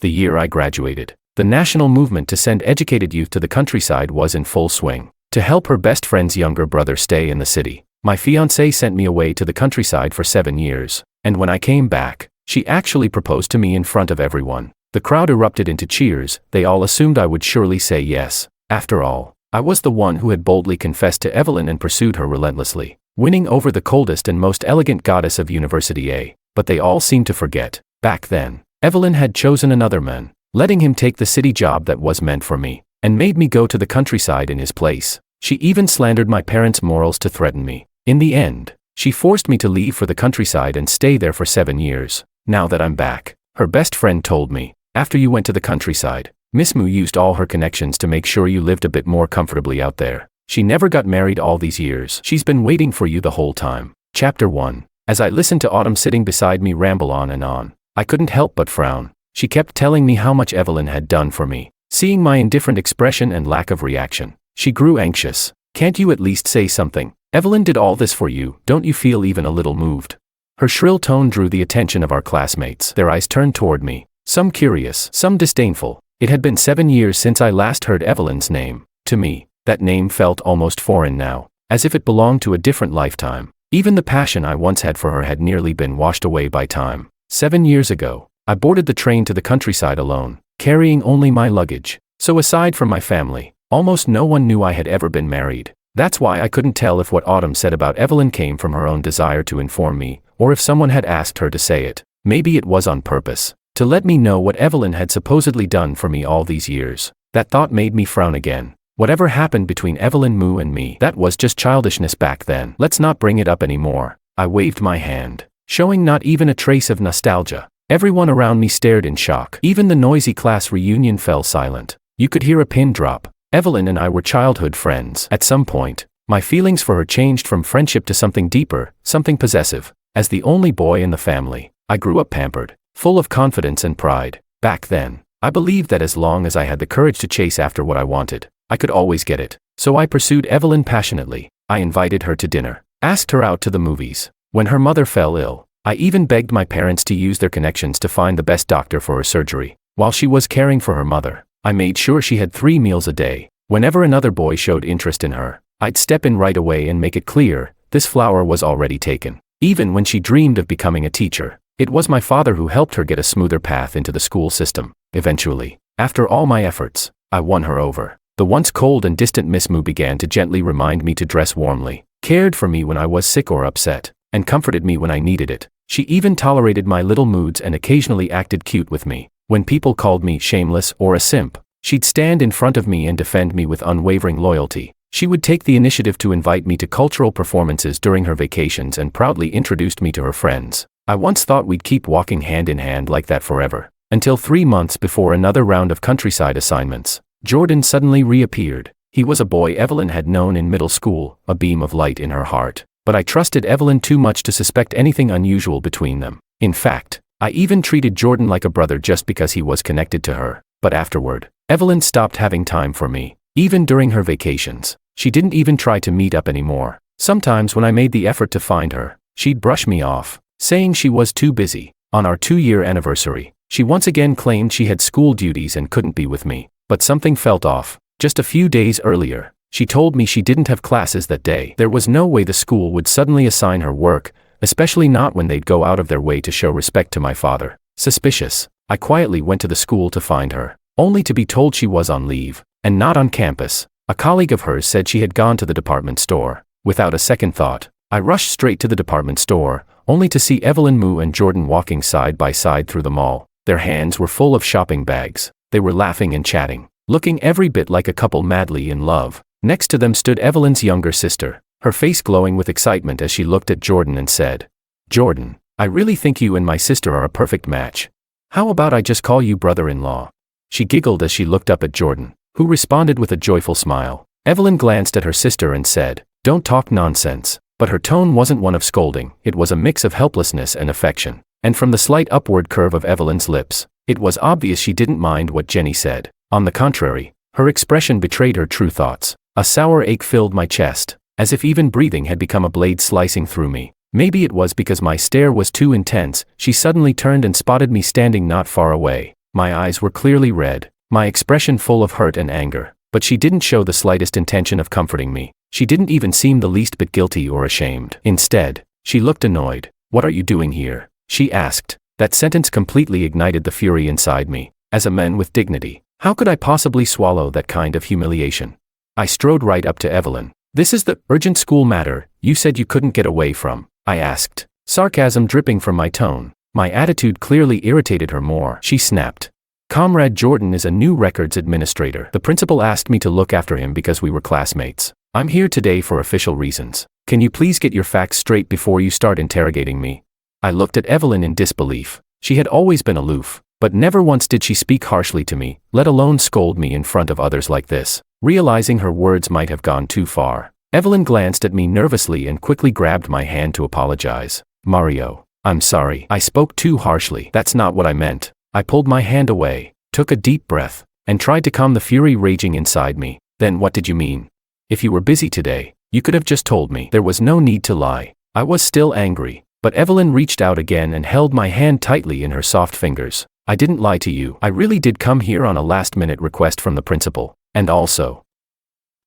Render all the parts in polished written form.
the year I graduated. The national movement to send educated youth to the countryside was in full swing. To help her best friend's younger brother stay in the city, my fiancée sent me away to the countryside for 7 years, and when I came back, she actually proposed to me in front of everyone. The crowd erupted into cheers. They all assumed I would surely say yes. After all, I was the one who had boldly confessed to Evelyn and pursued her relentlessly, winning over the coldest and most elegant goddess of University A. But they all seemed to forget, back then, Evelyn had chosen another man, letting him take the city job that was meant for me, and made me go to the countryside in his place. She even slandered my parents' morals to threaten me. In the end, she forced me to leave for the countryside and stay there for 7 years. Now that I'm back, her best friend told me, after you went to the countryside, Miss Moo used all her connections to make sure you lived a bit more comfortably out there. She never got married all these years. She's been waiting for you the whole time. Chapter 1. As I listened to Autumn sitting beside me ramble on and on, I couldn't help but frown. She kept telling me how much Evelyn had done for me. Seeing my indifferent expression and lack of reaction, she grew anxious. Can't you at least say something? Evelyn did all this for you, don't you feel even a little moved? Her shrill tone drew the attention of our classmates. Their eyes turned toward me, some curious, some disdainful. It had been 7 years since I last heard Evelyn's name. To me, that name felt almost foreign now, as if it belonged to a different lifetime. Even the passion I once had for her had nearly been washed away by time. 7 years ago, I boarded the train to the countryside alone, carrying only my luggage. So aside from my family, almost no one knew I had ever been married. That's why I couldn't tell if what Autumn said about Evelyn came from her own desire to inform me, or if someone had asked her to say it. Maybe it was on purpose, to let me know what Evelyn had supposedly done for me all these years. That thought made me frown again. Whatever happened between Evelyn Moo and me, that was just childishness back then. Let's not bring it up anymore. I waved my hand, showing not even a trace of nostalgia. Everyone around me stared in shock. Even the noisy class reunion fell silent. You could hear a pin drop. Evelyn and I were childhood friends. At some point, my feelings for her changed from friendship to something deeper, something possessive. As the only boy in the family, I grew up pampered, full of confidence and pride. Back then, I believed that as long as I had the courage to chase after what I wanted, I could always get it. So I pursued Evelyn passionately. I invited her to dinner, asked her out to the movies. When her mother fell ill, I even begged my parents to use their connections to find the best doctor for her surgery. While she was caring for her mother, I made sure she had 3 meals a day. Whenever another boy showed interest in her, I'd step in right away and make it clear, this flower was already taken. Even when she dreamed of becoming a teacher, it was my father who helped her get a smoother path into the school system. Eventually, after all my efforts, I won her over. The once cold and distant Miss Moo began to gently remind me to dress warmly, cared for me when I was sick or upset, and comforted me when I needed it. She even tolerated my little moods and occasionally acted cute with me. When people called me shameless or a simp, she'd stand in front of me and defend me with unwavering loyalty. She would take the initiative to invite me to cultural performances during her vacations and proudly introduced me to her friends. I once thought we'd keep walking hand in hand like that forever, until 3 months before another round of countryside assignments, Jordan suddenly reappeared. He was a boy Evelyn had known in middle school, a beam of light in her heart. But I trusted Evelyn too much to suspect anything unusual between them. In fact, I even treated Jordan like a brother just because he was connected to her. But afterward, Evelyn stopped having time for me. Even during her vacations, she didn't even try to meet up anymore. Sometimes when I made the effort to find her, she'd brush me off, saying she was too busy. On our 2-year anniversary, she once again claimed she had school duties and couldn't be with me. But something felt off. Just a few days earlier, she told me she didn't have classes that day. There was no way the school would suddenly assign her work, especially not when they'd go out of their way to show respect to my father. Suspicious, I quietly went to the school to find her, only to be told she was on leave, and not on campus. A colleague of hers said she had gone to the department store. Without a second thought, I rushed straight to the department store, only to see Evelyn Moo and Jordan walking side by side through the mall. Their hands were full of shopping bags. They were laughing and chatting, looking every bit like a couple madly in love. Next to them stood Evelyn's younger sister, her face glowing with excitement as she looked at Jordan and said, "Jordan, I really think you and my sister are a perfect match. How about I just call you brother-in-law?" She giggled as she looked up at Jordan, who responded with a joyful smile. Evelyn glanced at her sister and said, "Don't talk nonsense." But her tone wasn't one of scolding, it was a mix of helplessness and affection. And from the slight upward curve of Evelyn's lips, it was obvious she didn't mind what Jenny said. On the contrary, her expression betrayed her true thoughts. A sour ache filled my chest, as if even breathing had become a blade slicing through me. Maybe it was because my stare was too intense. She suddenly turned and spotted me standing not far away. My eyes were clearly red, my expression full of hurt and anger, but she didn't show the slightest intention of comforting me. She didn't even seem the least bit guilty or ashamed. Instead, she looked annoyed. "What are you doing here?" she asked. That sentence completely ignited the fury inside me. As a man with dignity, how could I possibly swallow that kind of humiliation? I strode right up to Evelyn. "This is the urgent school matter you said you couldn't get away from," I asked, sarcasm dripping from my tone. My attitude clearly irritated her more. She snapped. "Comrade Jordan is a new records administrator. The principal asked me to look after him because we were classmates. I'm here today for official reasons. Can you please get your facts straight before you start interrogating me?" I looked at Evelyn in disbelief. She had always been aloof, but never once did she speak harshly to me, let alone scold me in front of others like this. Realizing her words might have gone too far, Evelyn glanced at me nervously and quickly grabbed my hand to apologize. "Mario, I'm sorry. I spoke too harshly. That's not what I meant." I pulled my hand away, took a deep breath, and tried to calm the fury raging inside me. "Then what did you mean? If you were busy today, you could have just told me." There was no need to lie. I was still angry, but Evelyn reached out again and held my hand tightly in her soft fingers. "I didn't lie to you. I really did come here on a last-minute request from the principal. And also,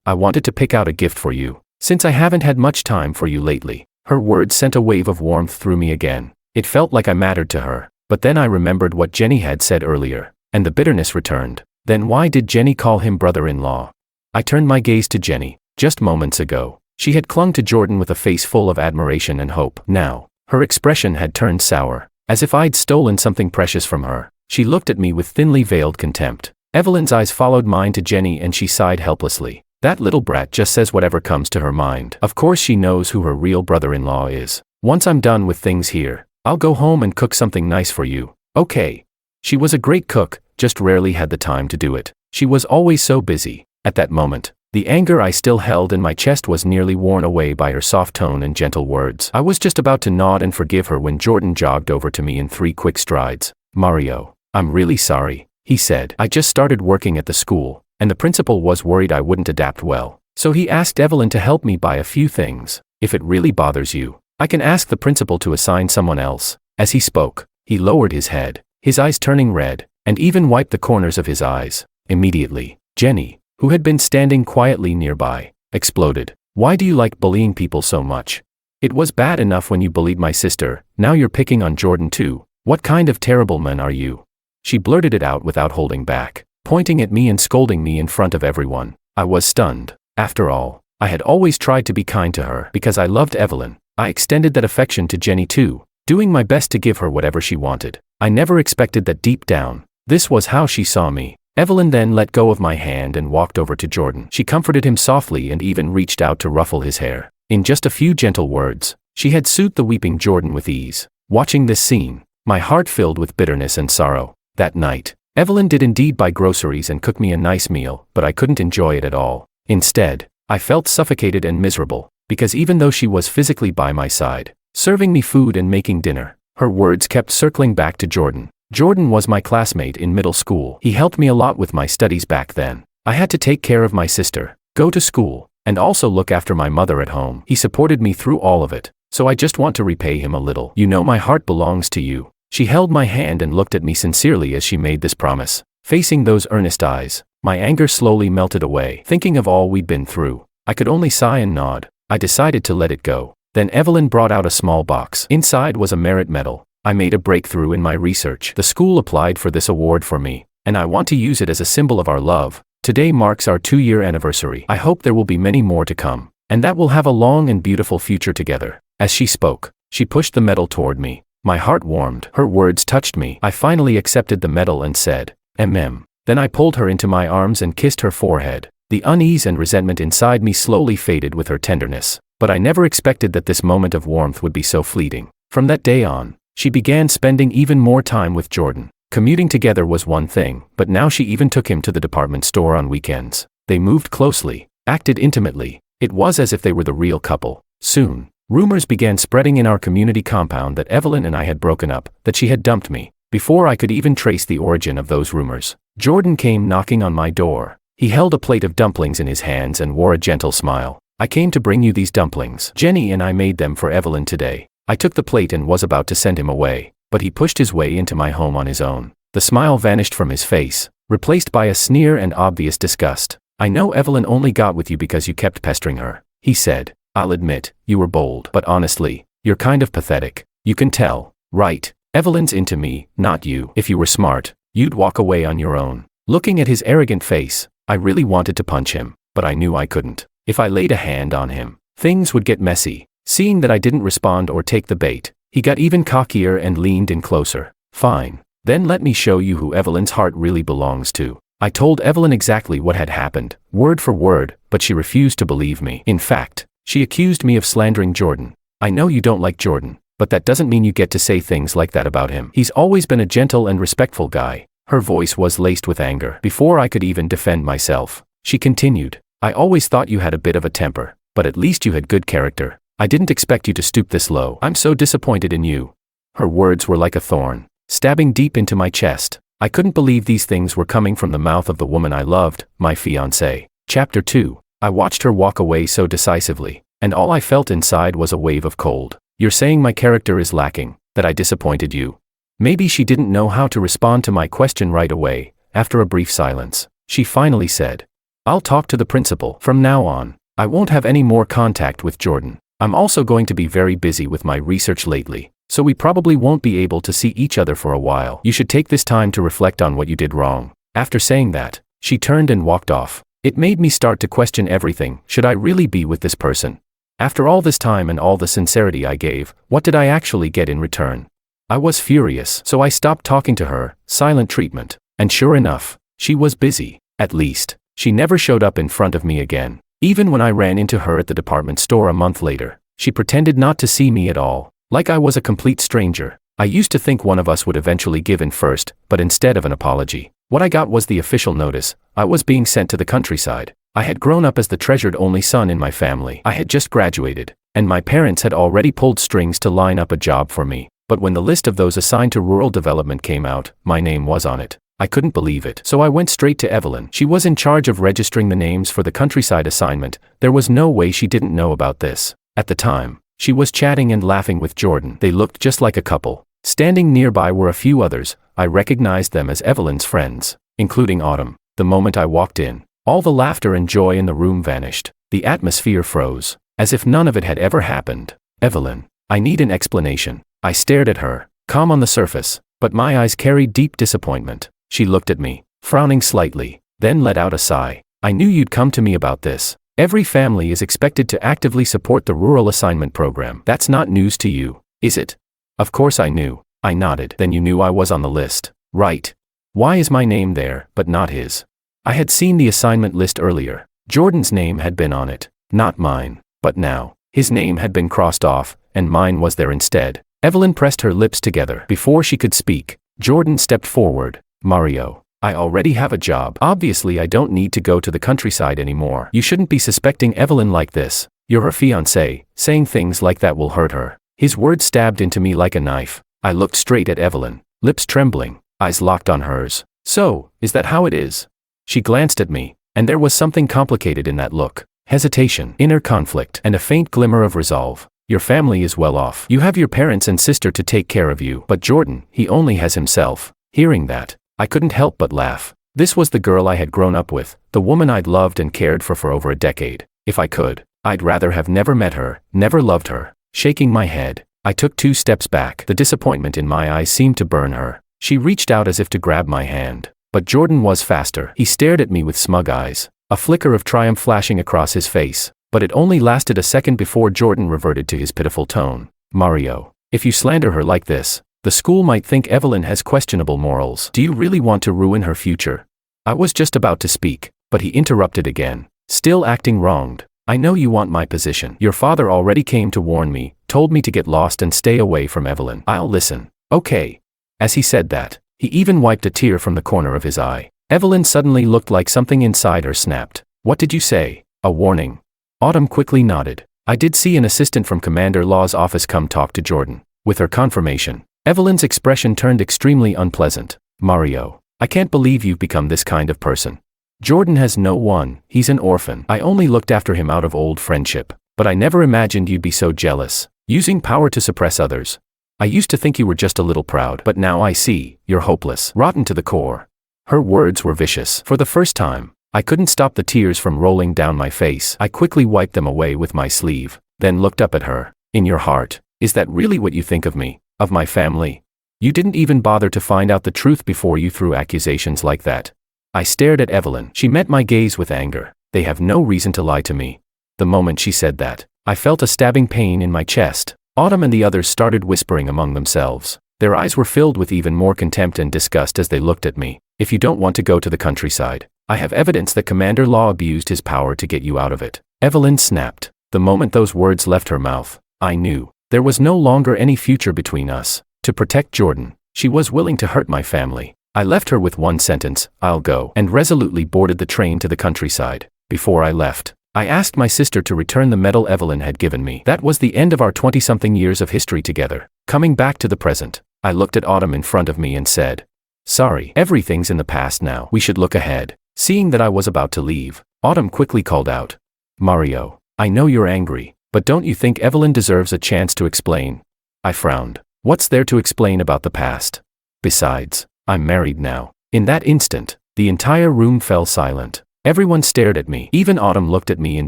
I wanted to pick out a gift for you, since I haven't had much time for you lately." Her words sent a wave of warmth through me again. It felt like I mattered to her, but then I remembered what Jenny had said earlier, and the bitterness returned. Then why did Jenny call him brother-in-law? I turned my gaze to Jenny. Just moments ago, she had clung to Jordan with a face full of admiration and hope. Now, her expression had turned sour, as if I'd stolen something precious from her. She looked at me with thinly veiled contempt. Evelyn's eyes followed mine to Jenny and she sighed helplessly. "That little brat just says whatever comes to her mind. Of course she knows who her real brother-in-law is. Once I'm done with things here, I'll go home and cook something nice for you, okay?" She was a great cook, just rarely had the time to do it. She was always so busy. At that moment, the anger I still held in my chest was nearly worn away by her soft tone and gentle words. I was just about to nod and forgive her when Jordan jogged over to me in 3 quick strides. "Mario, I'm really sorry," he said. "I just started working at the school, and the principal was worried I wouldn't adapt well. So he asked Evelyn to help me buy a few things. If it really bothers you, I can ask the principal to assign someone else." As he spoke, he lowered his head, his eyes turning red, and even wiped the corners of his eyes. Immediately, Jenny, who had been standing quietly nearby, exploded. "Why do you like bullying people so much? It was bad enough when you bullied my sister, now you're picking on Jordan too. What kind of terrible man are you?" She blurted it out without holding back, pointing at me and scolding me in front of everyone. I was stunned. After all, I had always tried to be kind to her because I loved Evelyn. I extended that affection to Jenny too, doing my best to give her whatever she wanted. I never expected that deep down, this was how she saw me. Evelyn then let go of my hand and walked over to Jordan. She comforted him softly and even reached out to ruffle his hair. In just a few gentle words, she had soothed the weeping Jordan with ease. Watching this scene, my heart filled with bitterness and sorrow. That night, Evelyn did indeed buy groceries and cook me a nice meal, but I couldn't enjoy it at all. Instead, I felt suffocated and miserable, because even though she was physically by my side, serving me food and making dinner, her words kept circling back to Jordan. Jordan was my classmate in middle school. He helped me a lot with my studies back then. I had to take care of my sister, go to school, and also look after my mother at home. He supported me through all of it, so I just want to repay him a little. You know my heart belongs to you. She held my hand and looked at me sincerely as she made this promise. Facing those earnest eyes, my anger slowly melted away. Thinking of all we'd been through, I could only sigh and nod. I decided to let it go. Then Evelyn brought out a small box. Inside was a merit medal. I made a breakthrough in my research. The school applied for this award for me, and I want to use it as a symbol of our love. Today marks our 2-year anniversary. I hope there will be many more to come, and that we'll have a long and beautiful future together. As she spoke, she pushed the medal toward me. My heart warmed. Her words touched me. I finally accepted the medal and said, "Mm." Then I pulled her into my arms and kissed her forehead. The unease and resentment inside me slowly faded with her tenderness, but I never expected that this moment of warmth would be so fleeting. From that day on, she began spending even more time with Jordan. Commuting together was one thing, but now she even took him to the department store on weekends. They moved closely, acted intimately. It was as if they were the real couple. Soon, rumors began spreading in our community compound that Evelyn and I had broken up, that she had dumped me. Before I could even trace the origin of those rumors, Jordan came knocking on my door. He held a plate of dumplings in his hands and wore a gentle smile. "I came to bring you these dumplings. Jenny and I made them for Evelyn today." I took the plate and was about to send him away, but he pushed his way into my home on his own. The smile vanished from his face, replaced by a sneer and obvious disgust. I know Evelyn only got with you because you kept pestering her, he said. I'll admit, you were bold, but honestly, you're kind of pathetic. You can tell, right? Evelyn's into me, not you. If you were smart, you'd walk away on your own. Looking at his arrogant face, I really wanted to punch him, but I knew I couldn't. If I laid a hand on him, things would get messy. Seeing that I didn't respond or take the bait, he got even cockier and leaned in closer. Fine. Then let me show you who Evelyn's heart really belongs to. I told Evelyn exactly what had happened, word for word, but she refused to believe me. In fact, she accused me of slandering Jordan. I know you don't like Jordan, but that doesn't mean you get to say things like that about him. He's always been a gentle and respectful guy. Her voice was laced with anger. Before I could even defend myself, she continued, I always thought you had a bit of a temper, but at least you had good character. I didn't expect you to stoop this low. I'm so disappointed in you. Her words were like a thorn, stabbing deep into my chest. I couldn't believe these things were coming from the mouth of the woman I loved, my fiancée. Chapter 2. I watched her walk away so decisively, and all I felt inside was a wave of cold. You're saying my character is lacking, that I disappointed you. Maybe she didn't know how to respond to my question right away. After a brief silence, she finally said, I'll talk to the principal. From now on, I won't have any more contact with Jordan. I'm also going to be very busy with my research lately, so we probably won't be able to see each other for a while. You should take this time to reflect on what you did wrong. After saying that, she turned and walked off. It made me start to question everything. Should I really be with this person? After all this time and all the sincerity I gave, what did I actually get in return? I was furious, so I stopped talking to her. Silent treatment. And sure enough, she was busy. At least, she never showed up in front of me again. Even when I ran into her at the department store a month later, she pretended not to see me at all, like I was a complete stranger. I used to think one of us would eventually give in first, but instead of an apology, what I got was the official notice. I was being sent to the countryside. I had grown up as the treasured only son in my family. I had just graduated, and my parents had already pulled strings to line up a job for me. But when the list of those assigned to rural development came out, my name was on it. I couldn't believe it. So I went straight to Evelyn. She was in charge of registering the names for the countryside assignment. There was no way she didn't know about this. At the time, she was chatting and laughing with Jordan. They looked just like a couple. Standing nearby were a few others. I recognized them as Evelyn's friends, including Autumn. The moment I walked in, all the laughter and joy in the room vanished. The atmosphere froze, as if none of it had ever happened. Evelyn, I need an explanation. I stared at her, calm on the surface, but my eyes carried deep disappointment. She looked at me, frowning slightly, then let out a sigh. I knew you'd come to me about this. Every family is expected to actively support the rural assignment program. That's not news to you, is it? Of course I knew. I nodded. Then you knew I was on the list, right? Why is my name there, but not his? I had seen the assignment list earlier. Jordan's name had been on it, not mine. But now, his name had been crossed off, and mine was there instead. Evelyn pressed her lips together. Before she could speak, Jordan stepped forward. Mario, I already have a job. Obviously I don't need to go to the countryside anymore. You shouldn't be suspecting Evelyn like this. You're her fiancé. Saying things like that will hurt her. His words stabbed into me like a knife. I looked straight at Evelyn, lips trembling, eyes locked on hers. So, is that how it is? She glanced at me, and there was something complicated in that look. Hesitation, inner conflict, and a faint glimmer of resolve. Your family is well off. You have your parents and sister to take care of you. But Jordan, he only has himself. Hearing that, I couldn't help but laugh. This was the girl I had grown up with, the woman I'd loved and cared for over a decade. If I could, I'd rather have never met her, never loved her. Shaking my head, I took 2 steps back. The disappointment in my eyes seemed to burn her. She reached out as if to grab my hand. But Jordan was faster. He stared at me with smug eyes, a flicker of triumph flashing across his face. But it only lasted a second before Jordan reverted to his pitiful tone. Mario, if you slander her like this, the school might think Evelyn has questionable morals. Do you really want to ruin her future? I was just about to speak, but he interrupted again, still acting wronged. I know you want my position. Your father already came to warn me, told me to get lost and stay away from Evelyn. I'll listen. Okay. As he said that, he even wiped a tear from the corner of his eye. Evelyn suddenly looked like something inside her snapped. What did you say? A warning? Autumn quickly nodded. I did see an assistant from Commander Law's office come talk to Jordan. With her confirmation, Evelyn's expression turned extremely unpleasant. Mario, I can't believe you've become this kind of person. Jordan has no one, he's an orphan. I only looked after him out of old friendship, but I never imagined you'd be so jealous, using power to suppress others. I used to think you were just a little proud, but now I see, you're hopeless, rotten to the core. Her words were vicious. For the first time, I couldn't stop the tears from rolling down my face. I quickly wiped them away with my sleeve, then looked up at her. In your heart, is that really what you think of me, of my family? You didn't even bother to find out the truth before you threw accusations like that. I stared at Evelyn. She met my gaze with anger. They have no reason to lie to me. The moment she said that, I felt a stabbing pain in my chest. Autumn and the others started whispering among themselves. Their eyes were filled with even more contempt and disgust as they looked at me. If you don't want to go to the countryside, I have evidence that Commander Law abused his power to get you out of it. Evelyn snapped. The moment those words left her mouth, I knew there was no longer any future between us. To protect Jordan, she was willing to hurt my family. I left her with one sentence, I'll go, and resolutely boarded the train to the countryside. Before I left, I asked my sister to return the medal Evelyn had given me. That was the end of our 20-something years of history together. Coming back to the present, I looked at Autumn in front of me and said, sorry, everything's in the past now. We should look ahead. Seeing that I was about to leave, Autumn quickly called out, Mario, I know you're angry, but don't you think Evelyn deserves a chance to explain? I frowned. What's there to explain about the past? Besides, I'm married now. In that instant, the entire room fell silent. Everyone stared at me. Even Autumn looked at me in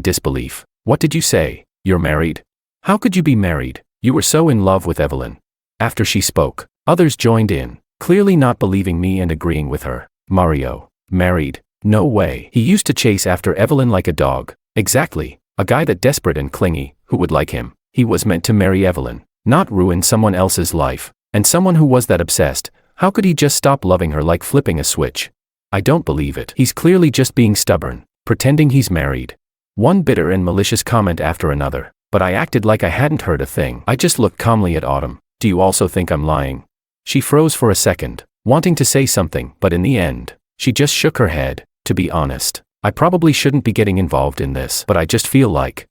disbelief. What did you say? You're married? How could you be married? You were so in love with Evelyn. After she spoke, others joined in, clearly not believing me and agreeing with her. Mario, married? No way. He used to chase after Evelyn like a dog. Exactly. A guy that desperate and clingy, who would like him. He was meant to marry Evelyn, not ruin someone else's life. And someone who was that obsessed, how could he just stop loving her like flipping a switch? I don't believe it. He's clearly just being stubborn, pretending he's married. One bitter and malicious comment after another, but I acted like I hadn't heard a thing. I just looked calmly at Autumn. Do you also think I'm lying? She froze for a second, wanting to say something, but in the end, she just shook her head. To be honest, I probably shouldn't be getting involved in this, but I just feel like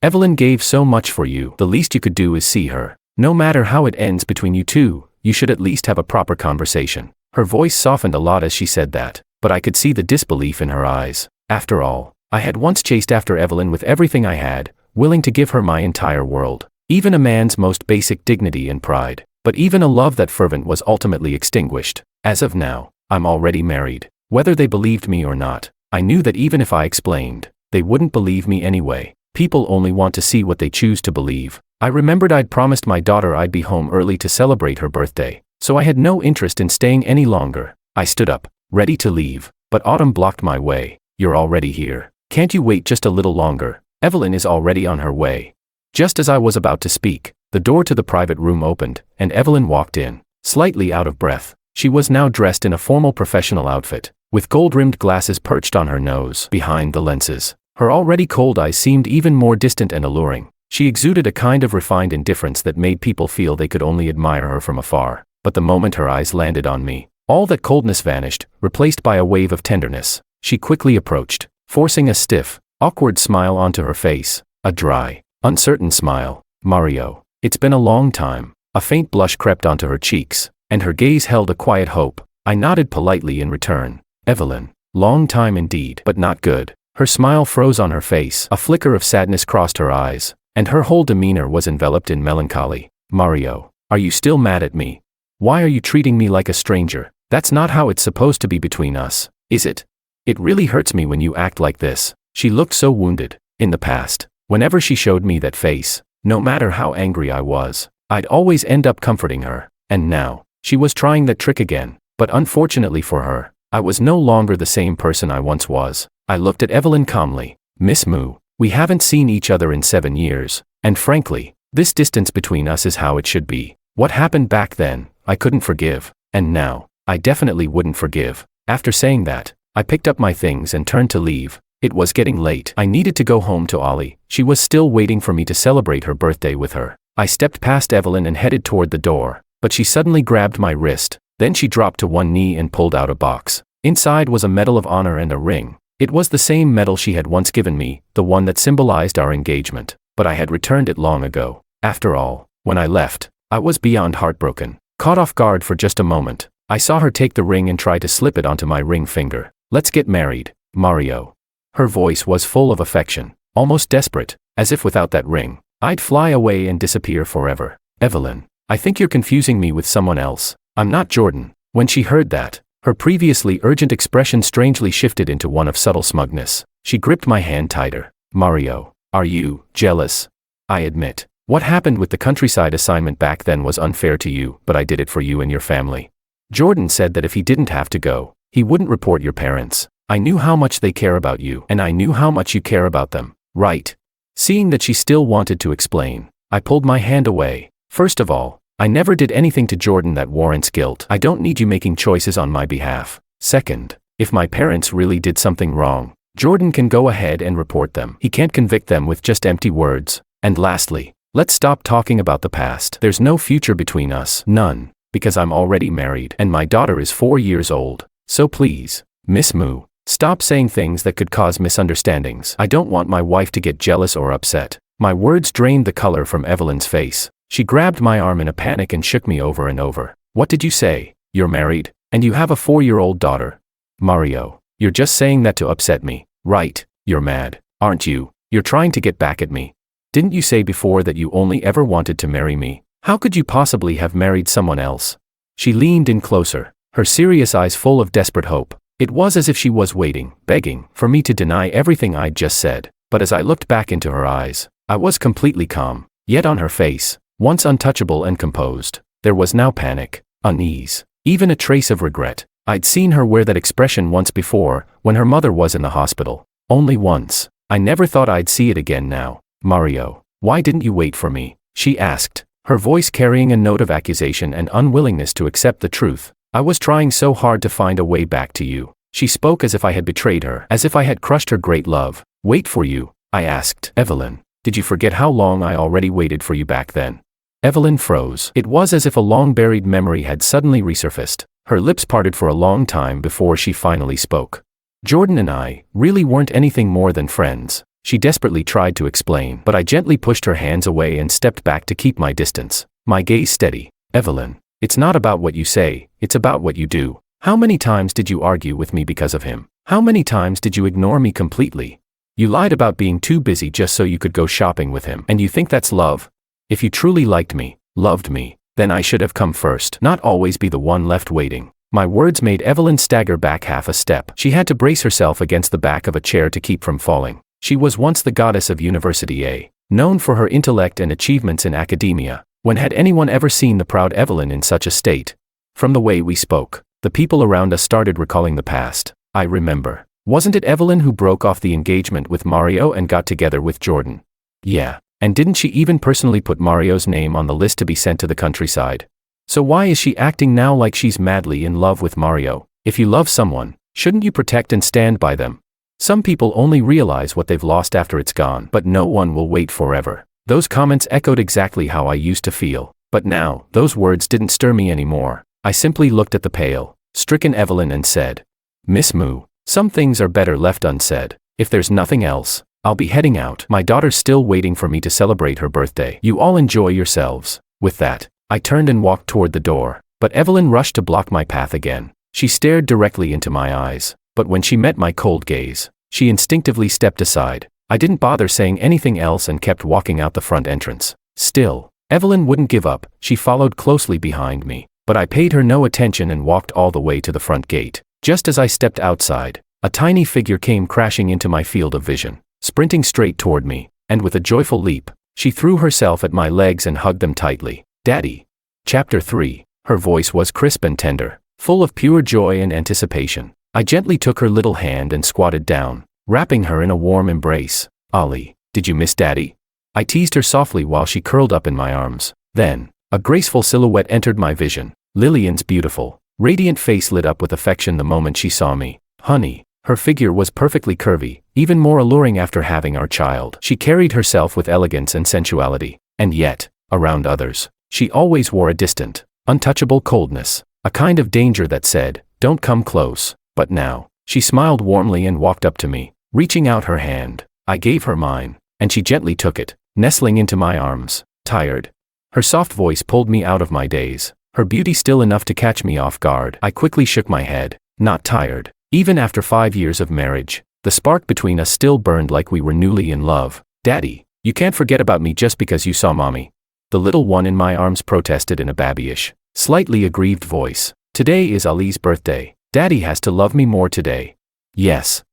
Evelyn gave so much for you. The least you could do is see her. No matter how it ends between you two, you should at least have a proper conversation. Her voice softened a lot as she said that, but I could see the disbelief in her eyes. After all, I had once chased after Evelyn with everything I had, willing to give her my entire world, even a man's most basic dignity and pride. But even a love that fervent was ultimately extinguished. As of now, I'm already married. Whether they believed me or not, I knew that even if I explained, they wouldn't believe me anyway. People only want to see what they choose to believe. I remembered I'd promised my daughter I'd be home early to celebrate her birthday, so I had no interest in staying any longer. I stood up, ready to leave, but Autumn blocked my way. You're already here. Can't you wait just a little longer? Evelyn is already on her way. Just as I was about to speak, the door to the private room opened, and Evelyn walked in, slightly out of breath. She was now dressed in a formal professional outfit, with gold-rimmed glasses perched on her nose behind the lenses. Her already cold eyes seemed even more distant and alluring. She exuded a kind of refined indifference that made people feel they could only admire her from afar. But the moment her eyes landed on me, all that coldness vanished, replaced by a wave of tenderness. She quickly approached, forcing a stiff, awkward smile onto her face. A dry, uncertain smile. Mario, it's been a long time. A faint blush crept onto her cheeks, and her gaze held a quiet hope. I nodded politely in return. Evelyn, long time indeed, but not good. Her smile froze on her face. A flicker of sadness crossed her eyes, and her whole demeanor was enveloped in melancholy. Mario, are you still mad at me? Why are you treating me like a stranger? That's not how it's supposed to be between us, is it? It really hurts me when you act like this. She looked so wounded. In the past, whenever she showed me that face, no matter how angry I was, I'd always end up comforting her. And now, she was trying that trick again. But unfortunately for her, I was no longer the same person I once was. I looked at Evelyn calmly. Miss Moo, we haven't seen each other in 7 years, and frankly, this distance between us is how it should be. What happened back then, I couldn't forgive, and now, I definitely wouldn't forgive. After saying that, I picked up my things and turned to leave. It was getting late. I needed to go home to Ollie. She was still waiting for me to celebrate her birthday with her. I stepped past Evelyn and headed toward the door, but she suddenly grabbed my wrist. Then she dropped to one knee and pulled out a box. Inside was a medal of honor and a ring. It was the same medal she had once given me, the one that symbolized our engagement, but I had returned it long ago. After all, when I left, I was beyond heartbroken. Caught off guard for just a moment, I saw her take the ring and try to slip it onto my ring finger. Let's get married, Mario. Her voice was full of affection, almost desperate, as if without that ring, I'd fly away and disappear forever. Evelyn, I think you're confusing me with someone else. I'm not Jordan." When she heard that, her previously urgent expression strangely shifted into one of subtle smugness. She gripped my hand tighter. "Mario, are you jealous?" "I admit, what happened with the countryside assignment back then was unfair to you, but I did it for you and your family. Jordan said that if he didn't have to go, he wouldn't report your parents. I knew how much they care about you, and I knew how much you care about them, right?" Seeing that she still wanted to explain, I pulled my hand away. "First of all, I never did anything to Jordan that warrants guilt. I don't need you making choices on my behalf. Second, if my parents really did something wrong, Jordan can go ahead and report them. He can't convict them with just empty words. And lastly, let's stop talking about the past. There's no future between us. None, because I'm already married and my daughter is 4 years old. So please, Miss Moo, stop saying things that could cause misunderstandings. I don't want my wife to get jealous or upset." My words drained the color from Evelyn's face. She grabbed my arm in a panic and shook me over and over. "What did you say? You're married, and you have a 4-year-old daughter? Mario, you're just saying that to upset me, right? You're mad, aren't you? You're trying to get back at me. Didn't you say before that you only ever wanted to marry me? How could you possibly have married someone else?" She leaned in closer, her serious eyes full of desperate hope. It was as if she was waiting, begging, for me to deny everything I'd just said. But as I looked back into her eyes, I was completely calm. Yet on her face, once untouchable and composed, there was now panic, unease, even a trace of regret. I'd seen her wear that expression once before, when her mother was in the hospital. Only once. I never thought I'd see it again now. "Mario, why didn't you wait for me?" she asked, her voice carrying a note of accusation and unwillingness to accept the truth. "I was trying so hard to find a way back to you." She spoke as if I had betrayed her, as if I had crushed her great love. "Wait for you?" I asked. "Evelyn, did you forget how long I already waited for you back then?" Evelyn froze. It was as if a long-buried memory had suddenly resurfaced. Her lips parted for a long time before she finally spoke. "Jordan and I really weren't anything more than friends," she desperately tried to explain, but I gently pushed her hands away and stepped back to keep my distance, my gaze steady. "Evelyn, it's not about what you say, it's about what you do. How many times did you argue with me because of him? How many times did you ignore me completely? You lied about being too busy just so you could go shopping with him, and you think that's love? If you truly liked me, loved me, then I should have come first, not always be the one left waiting." My words made Evelyn stagger back half a step. She had to brace herself against the back of a chair to keep from falling. She was once the goddess of University A, known for her intellect and achievements in academia. When had anyone ever seen the proud Evelyn in such a state? From the way we spoke, the people around us started recalling the past. I remember. Wasn't it Evelyn who broke off the engagement with Mario and got together with Jordan? Yeah. And didn't she even personally put Mario's name on the list to be sent to the countryside? So why is she acting now like she's madly in love with Mario? If you love someone, shouldn't you protect and stand by them? Some people only realize what they've lost after it's gone, but no one will wait forever. Those comments echoed exactly how I used to feel, but now, those words didn't stir me anymore. I simply looked at the pale, stricken Evelyn and said, "Miss Moo, some things are better left unsaid. If there's nothing else, I'll be heading out. My daughter's still waiting for me to celebrate her birthday. You all enjoy yourselves." With that, I turned and walked toward the door, but Evelyn rushed to block my path again. She stared directly into my eyes, but when she met my cold gaze, she instinctively stepped aside. I didn't bother saying anything else and kept walking out the front entrance. Still, Evelyn wouldn't give up. She followed closely behind me, but I paid her no attention and walked all the way to the front gate. Just as I stepped outside, a tiny figure came crashing into my field of vision, sprinting straight toward me, and with a joyful leap, she threw herself at my legs and hugged them tightly. "Daddy." Chapter 3. Her voice was crisp and tender, full of pure joy and anticipation. I gently took her little hand and squatted down, wrapping her in a warm embrace. "Ollie, did you miss Daddy?" I teased her softly while she curled up in my arms. Then, a graceful silhouette entered my vision. Lillian's beautiful, radiant face lit up with affection the moment she saw me. "Honey." Her figure was perfectly curvy, even more alluring after having our child. She carried herself with elegance and sensuality, and yet, around others, she always wore a distant, untouchable coldness, a kind of danger that said, "Don't come close." But now, she smiled warmly and walked up to me, reaching out her hand. I gave her mine, and she gently took it, nestling into my arms. "Tired?" Her soft voice pulled me out of my daze, her beauty still enough to catch me off guard. I quickly shook my head. "Not tired." Even after 5 years of marriage, the spark between us still burned like we were newly in love. "Daddy, you can't forget about me just because you saw Mommy." The little one in my arms protested in a babyish, slightly aggrieved voice. Today is Ali's birthday. Daddy has to love me more today. Yes,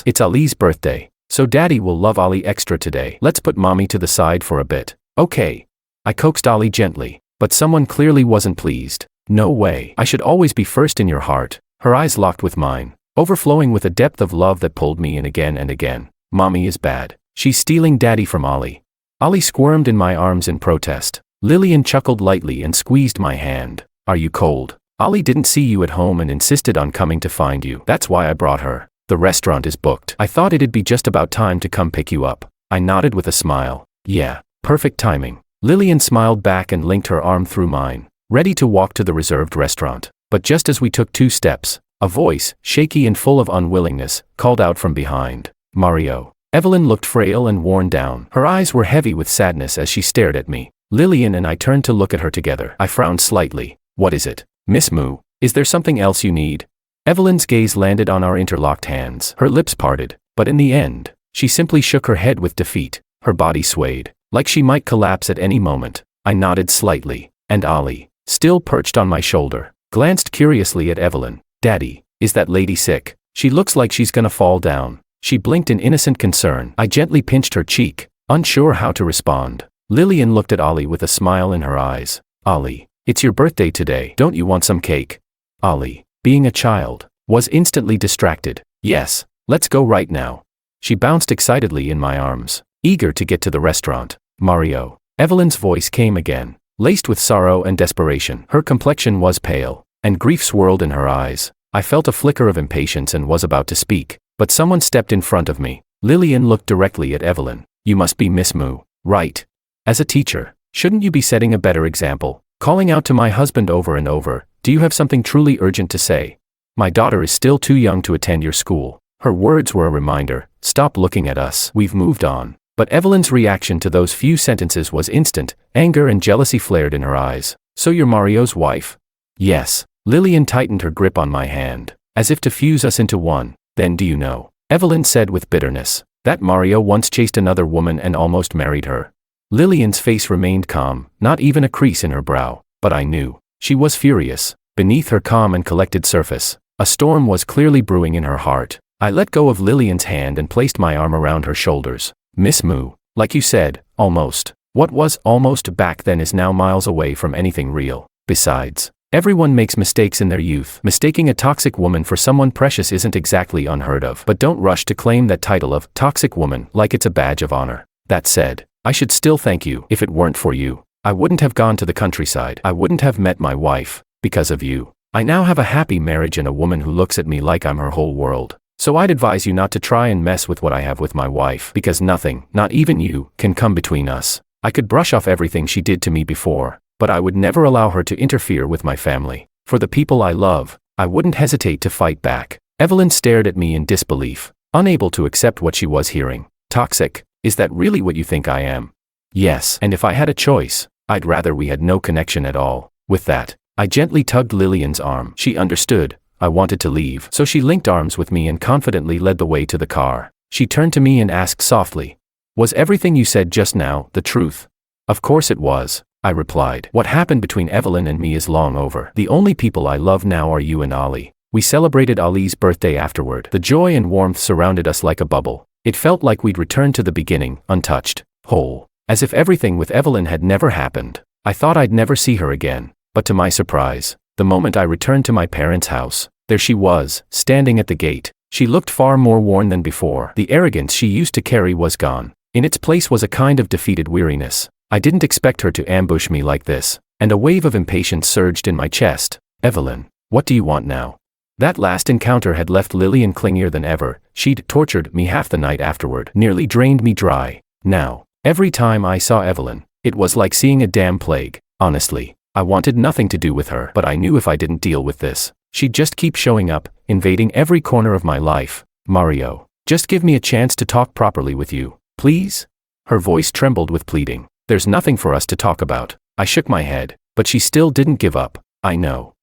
it's Ali's birthday. So Daddy will love Ali extra today. Let's put Mommy to the side for a bit. Okay. I coaxed Ali gently, but someone clearly wasn't pleased. No way. I should always be first in your heart. Her eyes locked with mine, overflowing with a depth of love that pulled me in again and again. Mommy is bad. She's stealing Daddy from Ali. Ali squirmed in my arms in protest. Lillian chuckled lightly and squeezed my hand. Are you cold? Ali didn't see you at home and insisted on coming to find you. That's why I brought her. The restaurant is booked. I thought it'd be just about time to come pick you up. I nodded with a smile. Yeah, perfect timing. Lillian smiled back and linked her arm through mine, ready to walk to the reserved restaurant. But just as we took 2 steps, a voice, shaky and full of unwillingness, called out from behind. Mario. Evelyn looked frail and worn down. Her eyes were heavy with sadness as she stared at me. Lillian and I turned to look at her together. I frowned slightly. What is it? Miss Moo, is there something else you need? Evelyn's gaze landed on our interlocked hands. Her lips parted, but in the end, she simply shook her head with defeat. Her body swayed, like she might collapse at any moment. I nodded slightly, and Ali, still perched on my shoulder, glanced curiously at Evelyn. Daddy, is that lady sick? She looks like she's gonna fall down. She blinked in innocent concern. I gently pinched her cheek, unsure how to respond. Lillian looked at Ali with a smile in her eyes. Ali, it's your birthday today. Don't you want some cake? Ali, being a child, was instantly distracted. Yes, let's go right now. She bounced excitedly in my arms, eager to get to the restaurant. Mario. Evelyn's voice came again, laced with sorrow and desperation. Her complexion was pale, and grief swirled in her eyes. I felt a flicker of impatience and was about to speak, but someone stepped in front of me. Lillian looked directly at Evelyn. You must be Miss Moo, right? As a teacher, shouldn't you be setting a better example? Calling out to my husband over and over, do you have something truly urgent to say? My daughter is still too young to attend your school. Her words were a reminder. Stop looking at us. We've moved on. But Evelyn's reaction to those few sentences was instant. Anger and jealousy flared in her eyes. So you're Mario's wife? Yes. Lillian tightened her grip on my hand, as if to fuse us into one. Then do you know? Evelyn said with bitterness, that Mario once chased another woman and almost married her. Lillian's face remained calm, not even a crease in her brow, but I knew. She was furious. Beneath her calm and collected surface, a storm was clearly brewing in her heart. I let go of Lillian's hand and placed my arm around her shoulders. Miss Moo, like you said, almost. What was almost back then is now miles away from anything real. Besides, everyone makes mistakes in their youth. Mistaking a toxic woman for someone precious isn't exactly unheard of. But don't rush to claim that title of toxic woman like it's a badge of honor. That said, I should still thank you. If it weren't for you, I wouldn't have gone to the countryside. I wouldn't have met my wife. Because of you, I now have a happy marriage and a woman who looks at me like I'm her whole world. So I'd advise you not to try and mess with what I have with my wife, because nothing, not even you, can come between us. I could brush off everything she did to me before, but I would never allow her to interfere with my family. For the people I love, I wouldn't hesitate to fight back. Evelyn stared at me in disbelief, unable to accept what she was hearing. Toxic? Is that really what you think I am? Yes, and if I had a choice, I'd rather we had no connection at all. With that, I gently tugged Lillian's arm. She understood. I wanted to leave, so she linked arms with me and confidently led the way to the car. She turned to me and asked softly, was everything you said just now the truth? Of course it was, I replied. What happened between Evelyn and me is long over. The only people I love now are you and Ali. We celebrated Ali's birthday afterward. The joy and warmth surrounded us like a bubble. It felt like we'd returned to the beginning, untouched, whole, as if everything with Evelyn had never happened. I thought I'd never see her again, but to my surprise, the moment I returned to my parents' house, there she was, standing at the gate. She looked far more worn than before. The arrogance she used to carry was gone. In its place was a kind of defeated weariness. I didn't expect her to ambush me like this, and a wave of impatience surged in my chest. Evelyn, what do you want now? That last encounter had left Lillian clingier than ever. She'd tortured me half the night afterward, nearly drained me dry. Now, every time I saw Evelyn, it was like seeing a damn plague. Honestly, I wanted nothing to do with her, but I knew if I didn't deal with this, she'd just keep showing up, invading every corner of my life. Mario, just give me a chance to talk properly with you, please? Her voice trembled with pleading. There's nothing for us to talk about. I shook my head, but she still didn't give up. I know.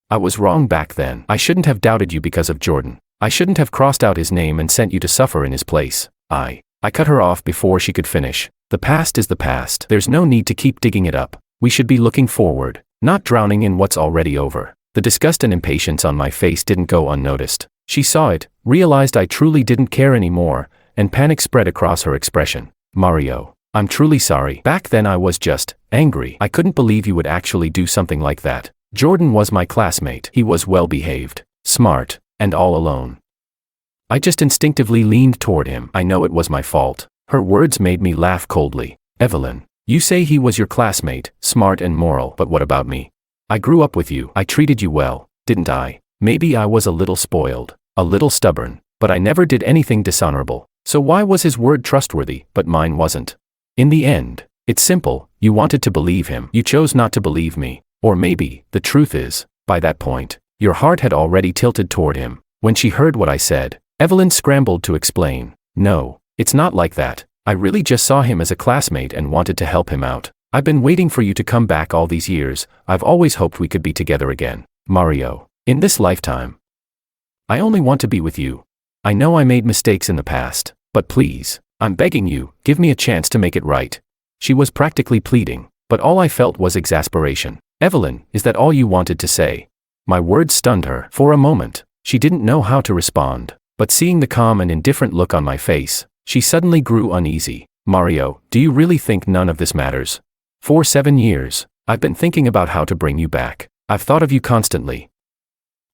I was wrong back then. I shouldn't have doubted you because of Jordan. I shouldn't have crossed out his name and sent you to suffer in his place. I cut her off before she could finish. The past is the past. There's no need to keep digging it up. We should be looking forward, not drowning in what's already over. The disgust and impatience on my face didn't go unnoticed. She saw it, realized I truly didn't care anymore, and panic spread across her expression. Mario, I'm truly sorry. Back then I was just angry. I couldn't believe you would actually do something like that. Jordan was my classmate. He was well-behaved, smart, and all alone. I just instinctively leaned toward him. I know it was my fault. Her words made me laugh coldly. Evelyn, you say he was your classmate, smart and moral, but what about me? I grew up with you. I treated you well, didn't I? Maybe I was a little spoiled, a little stubborn, but I never did anything dishonorable. So why was his word trustworthy, but mine wasn't? In the end, it's simple. You wanted to believe him. You chose not to believe me. Or maybe, the truth is, by that point, your heart had already tilted toward him. When she heard what I said, Evelyn scrambled to explain. No, it's not like that. I really just saw him as a classmate and wanted to help him out. I've been waiting for you to come back all these years. I've always hoped we could be together again. Mario, in this lifetime. I only want to be with you. I know I made mistakes in the past, but please, I'm begging you, give me a chance to make it right. She was practically pleading, but all I felt was exasperation. Evelyn, is that all you wanted to say? My words stunned her. For a moment, she didn't know how to respond, but seeing the calm and indifferent look on my face, she suddenly grew uneasy. Mario, do you really think none of this matters? For 7 years, I've been thinking about how to bring you back. I've thought of you constantly.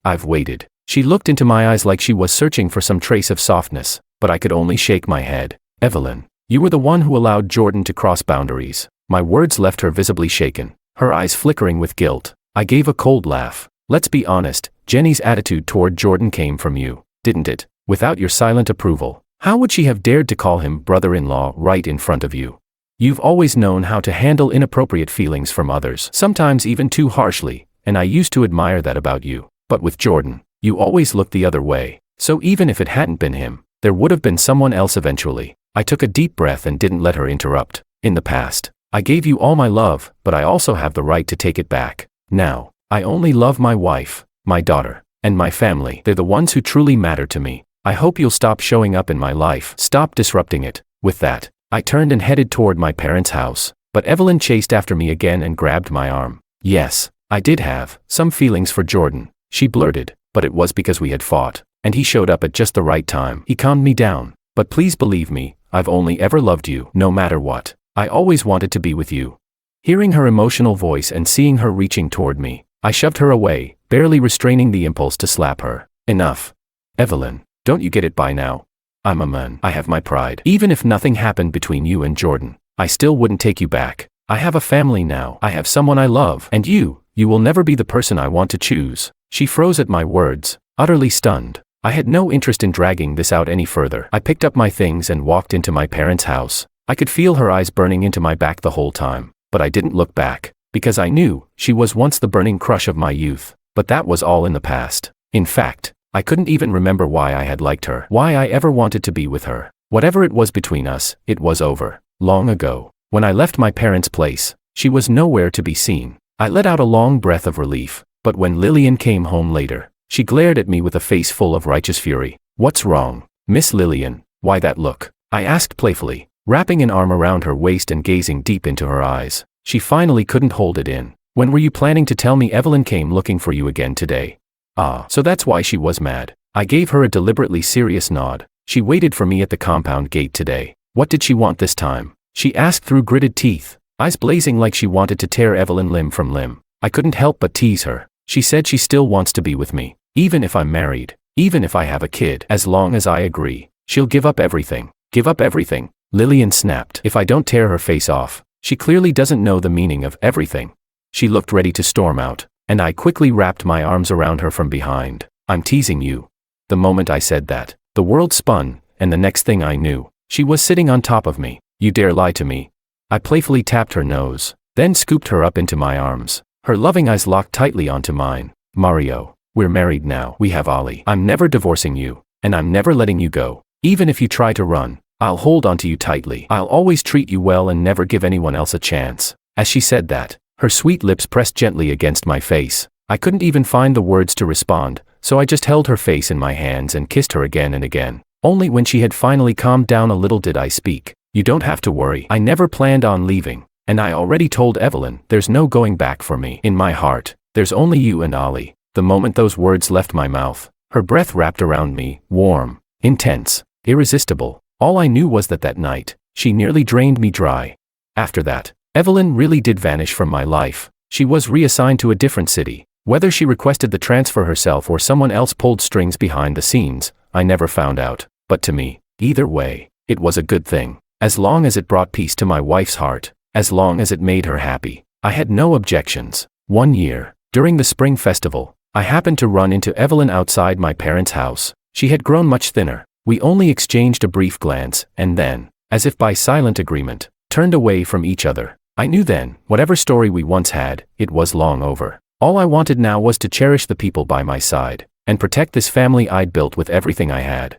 I've waited. She looked into my eyes like she was searching for some trace of softness, but I could only shake my head. Evelyn, you were the one who allowed Jordan to cross boundaries. My words left her visibly shaken, her eyes flickering with guilt. I gave a cold laugh. Let's be honest, Jenny's attitude toward Jordan came from you, didn't it? Without your silent approval, how would she have dared to call him brother-in-law right in front of you? You've always known how to handle inappropriate feelings from others, sometimes even too harshly, and I used to admire that about you. But with Jordan, you always looked the other way. So even if it hadn't been him, there would have been someone else eventually. I took a deep breath and didn't let her interrupt. In the past, I gave you all my love, but I also have the right to take it back. Now, I only love my wife, my daughter, and my family. They're the ones who truly matter to me. I hope you'll stop showing up in my life. Stop disrupting it. With that, I turned and headed toward my parents' house, but Evelyn chased after me again and grabbed my arm. Yes, I did have some feelings for Jordan, she blurted, but it was because we had fought, and he showed up at just the right time. He calmed me down. But please believe me, I've only ever loved you, no matter what. I always wanted to be with you. Hearing her emotional voice and seeing her reaching toward me, I shoved her away, barely restraining the impulse to slap her. Enough. Evelyn, don't you get it by now? I'm a man. I have my pride. Even if nothing happened between you and Jordan, I still wouldn't take you back. I have a family now. I have someone I love. And you will never be the person I want to choose. She froze at my words, utterly stunned. I had no interest in dragging this out any further. I picked up my things and walked into my parents' house. I could feel her eyes burning into my back the whole time, but I didn't look back, because I knew she was once the burning crush of my youth. But that was all in the past. In fact, I couldn't even remember why I had liked her, why I ever wanted to be with her. Whatever it was between us, it was over, long ago. When I left my parents' place, she was nowhere to be seen. I let out a long breath of relief, but when Lillian came home later, she glared at me with a face full of righteous fury. What's wrong, Miss Lillian? Why that look? I asked playfully, wrapping an arm around her waist and gazing deep into her eyes. She finally couldn't hold it in. When were you planning to tell me Evelyn came looking for you again today? Ah, so that's why she was mad. I gave her a deliberately serious nod. She waited for me at the compound gate today. What did she want this time? She asked through gritted teeth, eyes blazing like she wanted to tear Evelyn limb from limb. I couldn't help but tease her. She said she still wants to be with me. Even if I'm married, even if I have a kid, as long as I agree, she'll give up everything. Give up everything. Lillian snapped. If I don't tear her face off, she clearly doesn't know the meaning of everything. She looked ready to storm out, and I quickly wrapped my arms around her from behind. I'm teasing you. The moment I said that, the world spun, and the next thing I knew, she was sitting on top of me. You dare lie to me? I playfully tapped her nose, then scooped her up into my arms. Her loving eyes locked tightly onto mine. Mario, we're married now. We have Ollie. I'm never divorcing you, and I'm never letting you go. Even if you try to run, I'll hold onto you tightly. I'll always treat you well and never give anyone else a chance. As she said that, her sweet lips pressed gently against my face. I couldn't even find the words to respond, so I just held her face in my hands and kissed her again and again. Only when she had finally calmed down a little did I speak. You don't have to worry. I never planned on leaving. And I already told Evelyn, there's no going back for me. In my heart, there's only you and Ollie. The moment those words left my mouth, her breath wrapped around me, warm, intense, irresistible. All I knew was that night, she nearly drained me dry. After that, Evelyn really did vanish from my life. She was reassigned to a different city. Whether she requested the transfer herself or someone else pulled strings behind the scenes, I never found out. But to me, either way, it was a good thing. As long as it brought peace to my wife's heart, as long as it made her happy, I had no objections. One year, during the spring festival, I happened to run into Evelyn outside my parents' house. She had grown much thinner. We only exchanged a brief glance, and then, as if by silent agreement, turned away from each other. I knew then, whatever story we once had, it was long over. All I wanted now was to cherish the people by my side, and protect this family I'd built with everything I had.